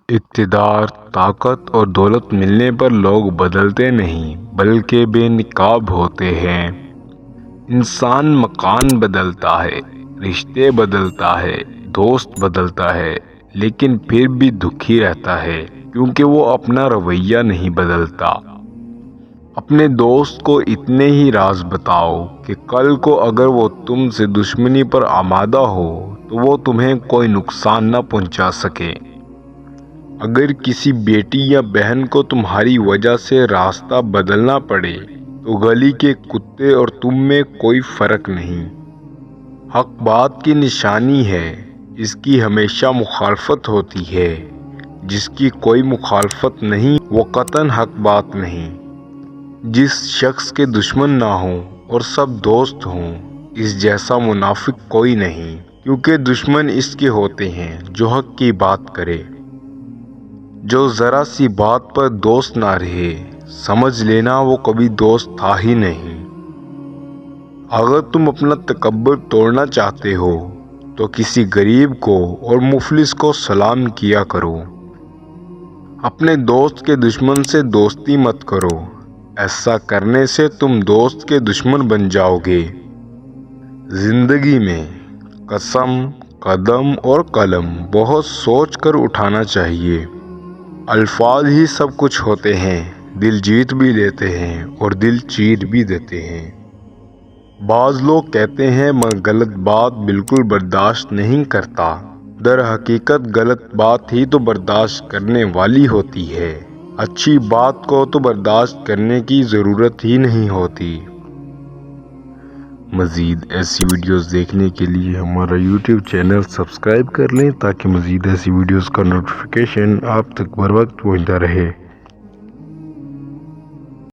اقتدار، طاقت اور دولت ملنے پر لوگ بدلتے نہیں بلکہ بے نقاب ہوتے ہیں۔ انسان مکان بدلتا ہے، رشتے بدلتا ہے، دوست بدلتا ہے، لیکن پھر بھی دکھی رہتا ہے کیونکہ وہ اپنا رویہ نہیں بدلتا۔ اپنے دوست کو اتنے ہی راز بتاؤ کہ کل کو اگر وہ تم سے دشمنی پر آمادہ ہو تو وہ تمہیں کوئی نقصان نہ پہنچا سکے۔ اگر کسی بیٹی یا بہن کو تمہاری وجہ سے راستہ بدلنا پڑے تو گلی کے کتے اور تم میں کوئی فرق نہیں۔ حق بات کی نشانی ہے، اس کی ہمیشہ مخالفت ہوتی ہے۔ جس کی کوئی مخالفت نہیں وہ قطعاً حق بات نہیں۔ جس شخص کے دشمن نہ ہوں اور سب دوست ہوں، اس جیسا منافق کوئی نہیں، کیونکہ دشمن اس کے ہوتے ہیں جو حق کی بات کرے۔ جو ذرا سی بات پر دوست نہ رہے، سمجھ لینا وہ کبھی دوست تھا ہی نہیں۔ اگر تم اپنا تکبر توڑنا چاہتے ہو تو کسی غریب کو اور مفلس کو سلام کیا کرو۔ اپنے دوست کے دشمن سے دوستی مت کرو، ایسا کرنے سے تم دوست کے دشمن بن جاؤ گے۔ زندگی میں قسم، قدم اور قلم بہت سوچ کر اٹھانا چاہیے۔ الفاظ ہی سب کچھ ہوتے ہیں، دل جیت بھی لیتے ہیں اور دل چیر بھی دیتے ہیں۔ بعض لوگ کہتے ہیں میں غلط بات بالکل برداشت نہیں کرتا، در حقیقت غلط بات ہی تو برداشت کرنے والی ہوتی ہے، اچھی بات کو تو برداشت کرنے کی ضرورت ہی نہیں ہوتی۔ مزید ایسی ویڈیوز دیکھنے کے لیے ہمارا YouTube چینل سبسکرائب کر لیں تاکہ مزید ایسی ویڈیوز کا نوٹیفیکیشن آپ تک بر وقت پہنچتا رہے۔